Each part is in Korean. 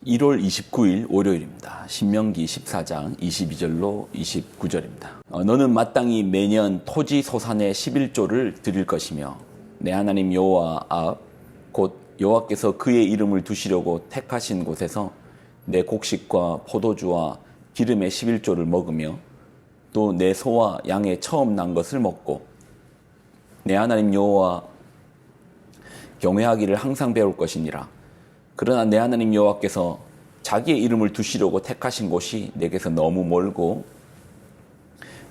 1월 29일 월요일입니다. 신명기 14장 22절로 29절입니다. 너는 마땅히 매년 토지 소산의 11조를 드릴 것이며 내 하나님 여호와 앞 곧 여호와께서 그의 이름을 두시려고 택하신 곳에서 내 곡식과 포도주와 기름의 11조를 먹으며 또 내 소와 양의 처음 난 것을 먹고 내 하나님 여호와 경외하기를 항상 배울 것이니라. 그러나 내 하나님 여호와께서 자기의 이름을 두시려고 택하신 곳이 내게서 너무 멀고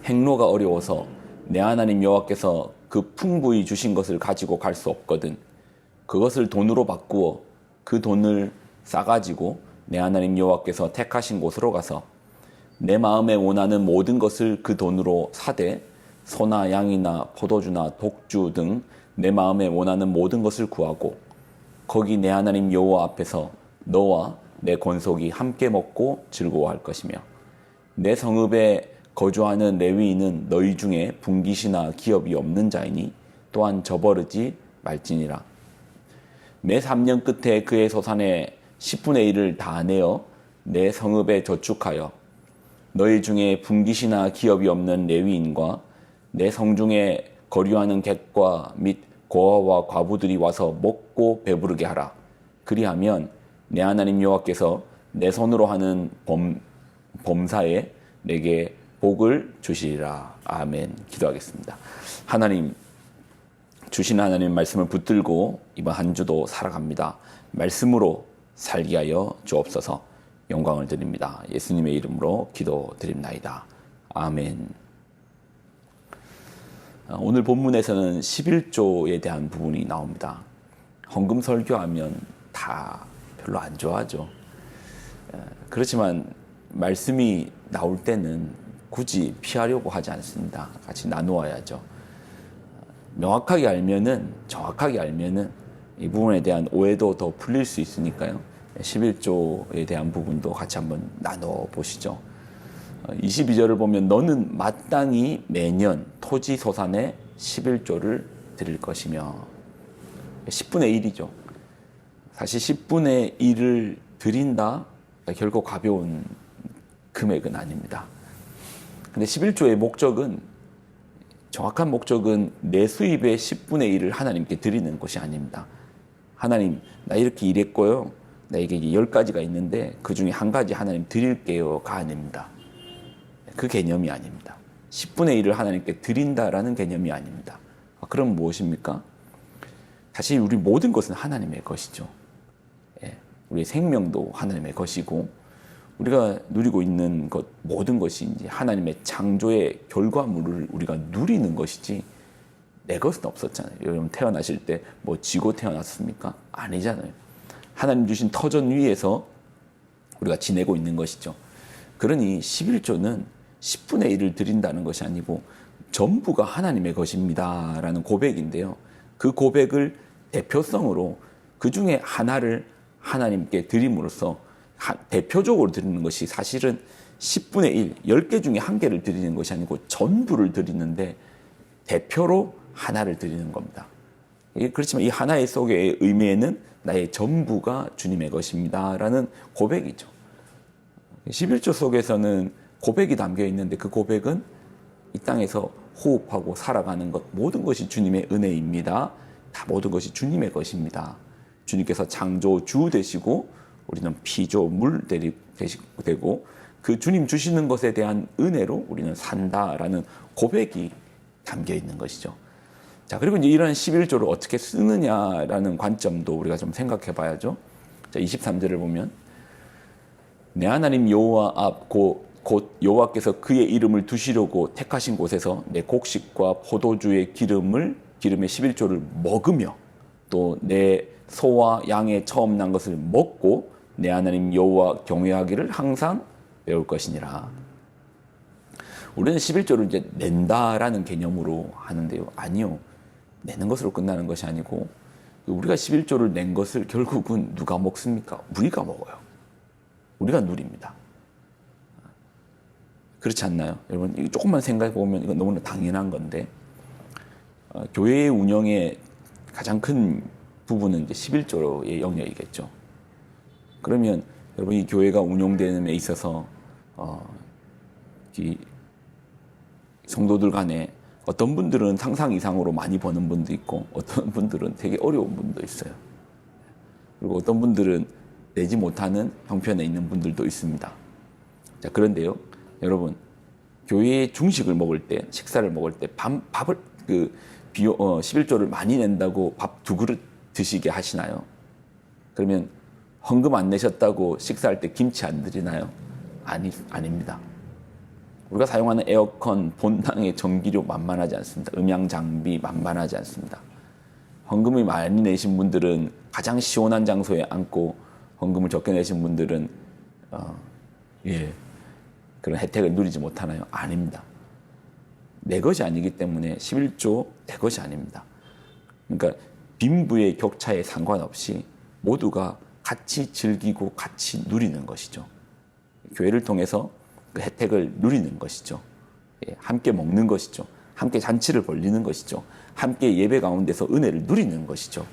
행로가 어려워서 내 하나님 여호와께서 그 풍부히 주신 것을 가지고 갈 수 없거든. 그것을 돈으로 바꾸어 그 돈을 싸가지고 내 하나님 여호와께서 택하신 곳으로 가서 내 마음에 원하는 모든 것을 그 돈으로 사되 소나 양이나 포도주나 독주 등 내 마음에 원하는 모든 것을 구하고 거기 내 하나님 여호와 앞에서 너와 내 권속이 함께 먹고 즐거워할 것이며 내 성읍에 거주하는 레위인은 너희 중에 분깃이나 기업이 없는 자이니 또한 저버르지 말지니라. 매 3년 끝에 그의 소산의 10분의 1을 다 내어 내 성읍에 저축하여 너희 중에 분깃이나 기업이 없는 레위인과 내 성중에 거류하는 객과 및 고아와 과부들이 와서 먹고 배부르게 하라. 그리하면 내 하나님 여호와께서 내 손으로 하는 범사에 내게 복을 주시리라. 아멘. 기도하겠습니다. 하나님, 주신 하나님 말씀을 붙들고 이번 한 주도 살아갑니다. 말씀으로 살게 하여 주옵소서. 영광을 드립니다. 예수님의 이름으로 기도드립나이다. 아멘. 오늘 본문에서는 11조에 대한 부분이 나옵니다. 헌금 설교하면 다 별로 안 좋아하죠. 그렇지만 말씀이 나올 때는 굳이 피하려고 하지 않습니다. 같이 나누어야죠. 정확하게 알면은 이 부분에 대한 오해도 더 풀릴 수 있으니까요. 11조에 대한 부분도 같이 한번 나눠 보시죠. 22절을 보면 너는 마땅히 매년 토지 소산의 11조를 드릴 것이며 10분의 1이죠. 사실 10분의 1을 드린다 결코 가벼운 금액은 아닙니다. 근데 11조의 목적은 정확한 목적은 내 수입의 10분의 1을 하나님께 드리는 것이 아닙니다. 하나님, 나 이렇게 일했고요. 나에게 10가지가 있는데 그 중에 한 가지 하나님 드릴게요가 아닙니다. 그 개념이 아닙니다. 10분의 1을 하나님께 드린다라는 개념이 아닙니다. 그럼 무엇입니까? 사실 우리 모든 것은 하나님의 것이죠. 우리 생명도 하나님의 것이고 우리가 누리고 있는 것 모든 것이 이제 하나님의 창조의 결과물을 우리가 누리는 것이지 내 것은 없었잖아요. 여러분 태어나실 때 뭐 지고 태어났습니까? 아니잖아요. 하나님 주신 터전 위에서 우리가 지내고 있는 것이죠. 그러니 11조는 10분의 1을 드린다는 것이 아니고 전부가 하나님의 것입니다 라는 고백인데요. 그 고백을 대표성으로 그 중에 하나를 하나님께 드림으로써 대표적으로 드리는 것이 사실은 10분의 1, 10개 중에 한 개를 드리는 것이 아니고 전부를 드리는데 대표로 하나를 드리는 겁니다. 그렇지만 이 하나의 속의 의미에는 나의 전부가 주님의 것입니다 라는 고백이죠. 11조 속에서는 고백이 담겨 있는데 그 고백은 이 땅에서 호흡하고 살아가는 것 모든 것이 주님의 은혜입니다. 다 모든 것이 주님의 것입니다. 주님께서 창조주 되시고 우리는 피조물 되고 그 주님 주시는 것에 대한 은혜로 우리는 산다라는 고백이 담겨 있는 것이죠. 자, 그리고 이제 이런 11조를 어떻게 쓰느냐라는 관점도 우리가 좀 생각해 봐야죠. 자, 23절을 보면 내 하나님 여호와 앞 곧 여호와께서 그의 이름을 두시려고 택하신 곳에서 내 곡식과 포도주의 기름의 11조를 먹으며 또 내 소와 양의 처음 난 것을 먹고 내 하나님 여호와 경외하기를 항상 배울 것이니라. 우리는 11조를 이제 낸다라는 개념으로 하는데요. 아니요. 내는 것으로 끝나는 것이 아니고 우리가 11조를 낸 것을 결국은 누가 먹습니까? 우리가 먹어요. 우리가 누립니다. 그렇지 않나요? 여러분, 이거 조금만 생각해 보면 이건 너무나 당연한 건데, 교회의 운영의 가장 큰 부분은 이제 11조의 영역이겠죠. 그러면 여러분, 이 교회가 운영되는 데 있어서 이 성도들 간에 어떤 분들은 상상 이상으로 많이 버는 분도 있고 어떤 분들은 되게 어려운 분도 있어요. 그리고 어떤 분들은 내지 못하는 형편에 있는 분들도 있습니다. 자, 그런데요, 여러분, 교회에 중식을 먹을 때, 식사를 먹을 때 밥을 11조를 많이 낸다고 밥 2그릇 드시게 하시나요? 그러면 헌금 안 내셨다고 식사할 때 김치 안 드리나요? 아닙니다. 우리가 사용하는 에어컨, 본당의 전기료 만만하지 않습니다. 음향 장비 만만하지 않습니다. 헌금을 많이 내신 분들은 가장 시원한 장소에 앉고, 헌금을 적게 내신 분들은 그런 혜택을 누리지 못하나요? 아닙니다. 내 것이 아니기 때문에 11조 내 것이 아닙니다. 그러니까 빈부의 격차에 상관없이 모두가 같이 즐기고 같이 누리는 것이죠. 교회를 통해서 그 혜택을 누리는 것이죠. 함께 먹는 것이죠. 함께 잔치를 벌리는 것이죠. 함께 예배 가운데서 은혜를 누리는 것이죠.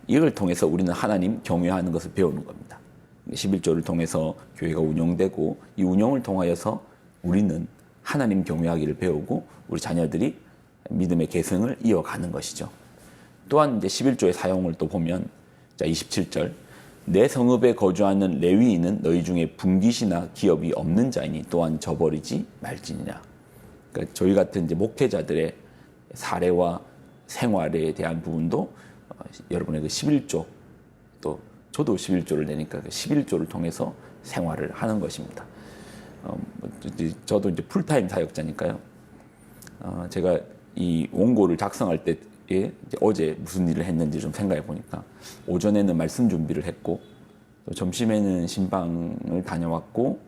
이걸 통해서 우리는 하나님 경외하는 것을 배우는 겁니다. 11조를 통해서 교회가 운영되고, 이 운영을 통하여서 우리는 하나님 경외하기를 배우고 우리 자녀들이 믿음의 계승을 이어가는 것이죠. 또한 이제 11조의 사용을 또 보면, 자, 27절, 내 성읍에 거주하는 레위인은 너희 중에 분깃이나 기업이 없는 자이니 또한 저버리지 말지니라. 그러니까 저희 같은 이제 목회자들의 사례와 생활에 대한 부분도 여러분의 그 11조, 또 저도 11조를 내니까 그 11조를 통해서 생활을 하는 것입니다. 저도 이제 풀타임 사역자니까요. 제가 이 원고를 작성할 때에 이제 어제 무슨 일을 했는지 좀 생각해 보니까, 오전에는 말씀 준비를 했고, 또 점심에는 신방을 다녀왔고,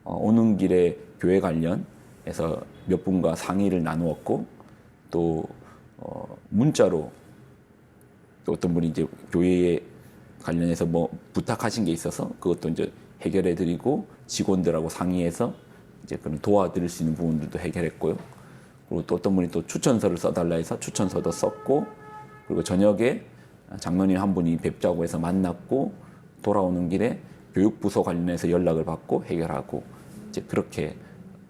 오는 길에 교회 관련해서 몇 분과 상의를 나누었고, 또 문자로 또 어떤 분이 이제 교회에 관련해서 뭐 부탁하신 게 있어서 그것도 이제 해결해 드리고, 직원들하고 상의해서 이제 그런 도와드릴 수 있는 부분들도 해결했고요. 그리고 또 어떤 분이 또 추천서를 써달라 해서 추천서도 썼고, 그리고 저녁에 장로님 한 분이 뵙자고 해서 만났고, 돌아오는 길에 교육부서 관련해서 연락을 받고 해결하고, 이제 그렇게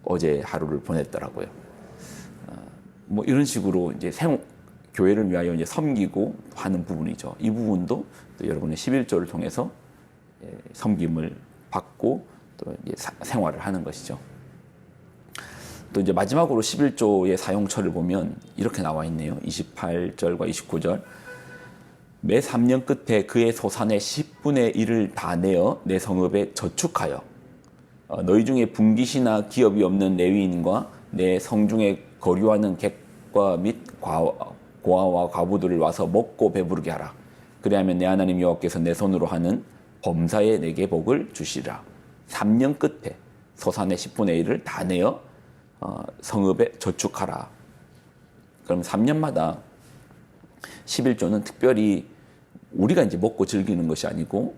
어제 하루를 보냈더라고요. 뭐 이런 식으로 이제 교회를 위하여 이제 섬기고 하는 부분이죠. 이 부분도 또 여러분의 11조를 통해서 섬김을 받고 또 이제 생활을 하는 것이죠. 또 이제 마지막으로 11조의 사용처를 보면 이렇게 나와 있네요. 28절과 29절. 매 3년 끝에 그의 소산의 10분의 1을 다 내어 내 성읍에 저축하여 너희 중에 분깃이나 기업이 없는 레위인과 내 성중에 거류하는 객과 및 고아와 과부들을 와서 먹고 배부르게 하라. 그리하면 내 하나님 여호와께서 내 손으로 하는 범사에 내게 복을 주시라. 3년 끝에 소산의 10분의 1을 다 내어 성읍에 저축하라. 그럼 3년마다 11조는 특별히 우리가 이제 먹고 즐기는 것이 아니고,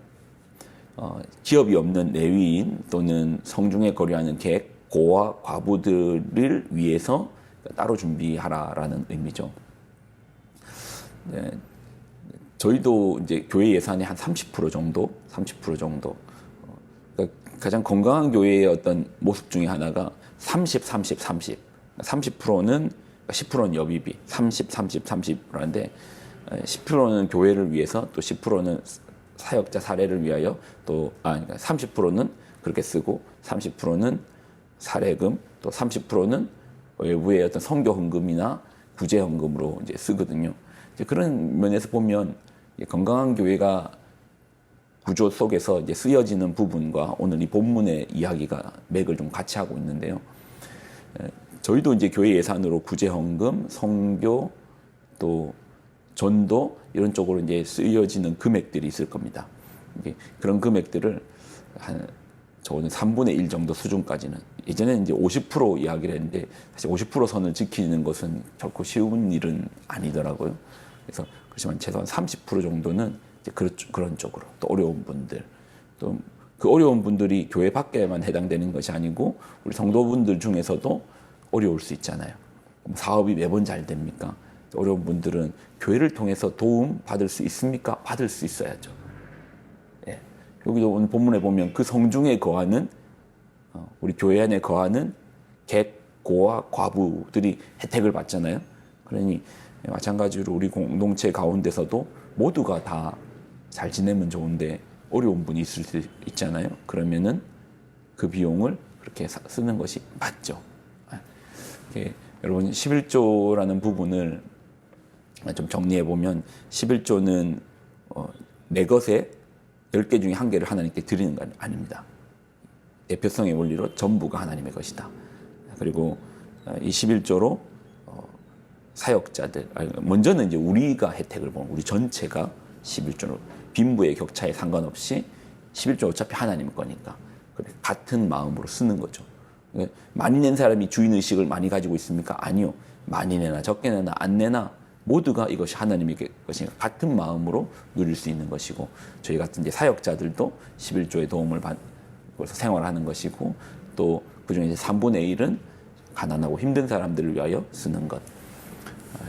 기업이 없는 레위인 또는 성중에 거류하는 객, 고아, 과부들을 위해서 따로 준비하라라는 의미죠. 네, 저희도 이제 교회 예산의 한 30% 정도, 그러니까 가장 건강한 교회의 어떤 모습 중에 하나가 30, 30, 30. 30%는 10%는 여비비, 30, 30, 30라는데 10%는 교회를 위해서, 또 10%는 사역자 사례를 위하여, 또 그러니까 30%는 그렇게 쓰고 30%는 사례금, 또 30%는 외부의 어떤 선교 헌금이나 구제 헌금으로 이제 쓰거든요. 이제 그런 면에서 보면 건강한 교회가 구조 속에서 이제 쓰여지는 부분과 오늘 이 본문의 이야기가 맥을 좀 같이 하고 있는데요. 저희도 이제 교회 예산으로 구제 헌금, 선교, 또 전도 이런 쪽으로 이제 쓰여지는 금액들이 있을 겁니다. 그런 금액들을 한 저는 3분의 1 정도 수준까지는, 예전에는 이제 50% 이야기를 했는데 사실 50% 선을 지키는 것은 결코 쉬운 일은 아니더라고요. 그래서 그렇지만 최소한 30% 정도는 이제 그런 쪽으로, 또 어려운 분들, 또 그 어려운 분들이 교회 밖에만 해당되는 것이 아니고 우리 성도분들 중에서도 어려울 수 있잖아요. 사업이 매번 잘 됩니까? 어려운 분들은 교회를 통해서 도움 받을 수 있습니까? 받을 수 있어야죠. 여기도 오늘 본문에 보면 그 성중에 거하는 우리 교회 안에 거하는 객, 고와 과부들이 혜택을 받잖아요. 그러니 마찬가지로 우리 공동체 가운데서도 모두가 다 잘 지내면 좋은데 어려운 분이 있을 수 있잖아요. 그러면은 그 비용을 그렇게 쓰는 것이 맞죠. 여러분 11조라는 부분을 좀 정리해 보면 11조는 내 것에 10개 중에 1개를 하나님께 드리는 건 아닙니다. 대표성의 원리로 전부가 하나님의 것이다. 그리고 이 11조로 사역자들, 먼저는 이제 우리가 혜택을 보는 우리 전체가 11조로 빈부의 격차에 상관없이 11조 어차피 하나님의 거니까 같은 마음으로 쓰는 거죠. 많이 낸 사람이 주인의식을 많이 가지고 있습니까? 아니요. 많이 내나 적게 내나 안 내나 모두가 이것이 하나님의 것이니까 같은 마음으로 누릴 수 있는 것이고 저희 같은 이제 사역자들도 11조의 도움을 받고서 생활하는 것이고 또 그중에 이제 3분의 1은 가난하고 힘든 사람들을 위하여 쓰는 것.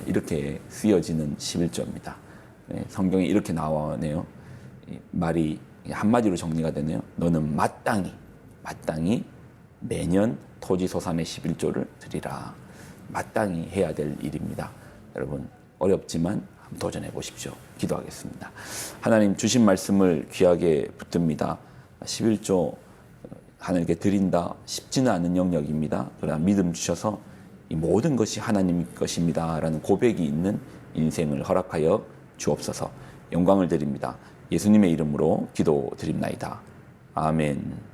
이렇게 쓰여지는 11조입니다. 성경에 이렇게 나오네요. 말이 한마디로 정리가 되네요. 너는 마땅히 매년 토지소산의 11조를 드리라. 마땅히 해야 될 일입니다. 여러분 어렵지만 한번 도전해 보십시오. 기도하겠습니다. 하나님 주신 말씀을 귀하게 붙듭니다. 11조 하나님께 드린다 쉽지는 않은 영역입니다. 그러나 믿음 주셔서 이 모든 것이 하나님 것입니다 라는 고백이 있는 인생을 허락하여 주옵소서. 영광을 드립니다. 예수님의 이름으로 기도드립나이다. 아멘.